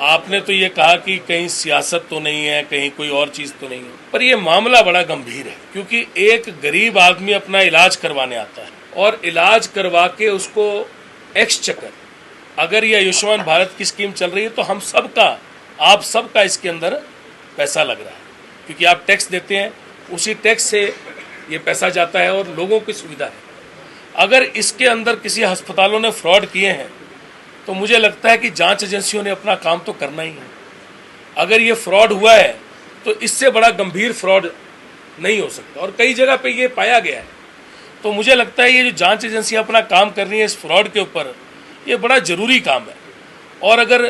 आपने तो ये कहा कि कहीं सियासत तो नहीं है, कहीं कोई और चीज़ तो नहीं है, पर ये मामला बड़ा गंभीर है क्योंकि एक गरीब आदमी अपना इलाज करवाने आता है और इलाज करवा के उसको एक्सचेकर, अगर ये आयुष्मान भारत की स्कीम चल रही है तो हम सबका, आप सबका इसके अंदर पैसा लग रहा है क्योंकि आप टैक्स देते हैं, उसी टैक्स से ये पैसा जाता है और लोगों की सुविधा है। अगर इसके अंदर किसी अस्पतालों ने फ्रॉड किए हैं तो मुझे लगता है कि जांच एजेंसियों ने अपना काम तो करना ही है। अगर ये फ्रॉड हुआ है तो इससे बड़ा गंभीर फ्रॉड नहीं हो सकता और कई जगह पे ये पाया गया है। तो मुझे लगता है ये जो जांच एजेंसियां अपना काम कर रही हैं इस फ्रॉड के ऊपर, ये बड़ा ज़रूरी काम है और अगर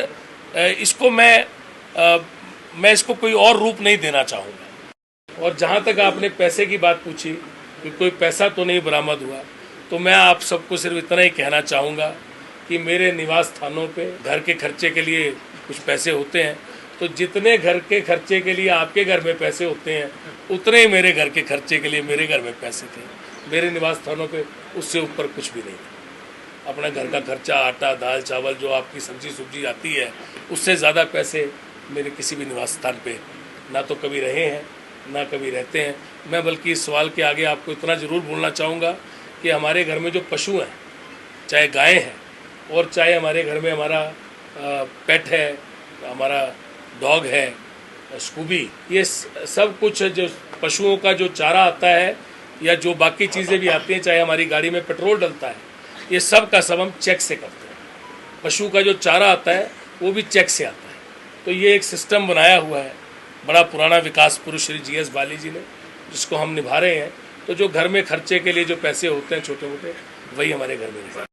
इसको मैं इसको कोई और रूप नहीं देना चाहूँगा। और जहाँ तक आपने पैसे की बात पूछी कि कोई पैसा तो नहीं बरामद हुआ, तो मैं आप सबको सिर्फ इतना ही कहना चाहूँगा कि मेरे निवास स्थानों पे घर के खर्चे के लिए कुछ पैसे होते हैं, तो जितने घर के खर्चे के लिए आपके घर में पैसे होते हैं उतने ही मेरे घर के खर्चे के लिए मेरे घर में पैसे थे। मेरे निवास स्थानों पे उससे ऊपर कुछ भी नहीं था। अपना घर का खर्चा, आटा दाल चावल, जो आपकी सब्जी सुब्जी आती है, उससे ज़्यादा पैसे मेरे किसी भी निवास स्थान पे ना तो कभी रहे हैं ना कभी रहते हैं। मैं बल्कि इस सवाल के आगे आपको इतना ज़रूर बोलना चाहूँगा कि हमारे घर में जो पशु हैं, चाहे गाय हैं और चाहे हमारे घर में हमारा पेट है, हमारा डॉग है स्कूबी, ये सब कुछ जो पशुओं का जो चारा आता है या जो बाकी चीज़ें भी आती हैं, चाहे हमारी गाड़ी में पेट्रोल डलता है, ये सब का सब हम चेक से करते हैं। पशु का जो चारा आता है वो भी चेक से आता है। तो ये एक सिस्टम बनाया हुआ है, बड़ा पुराना विकास पुरुष श्री GS बाली जी ने, जिसको हम निभा रहे हैं। तो जो घर में खर्चे के लिए जो पैसे होते हैं छोटे मोटे, वही हमारे घर में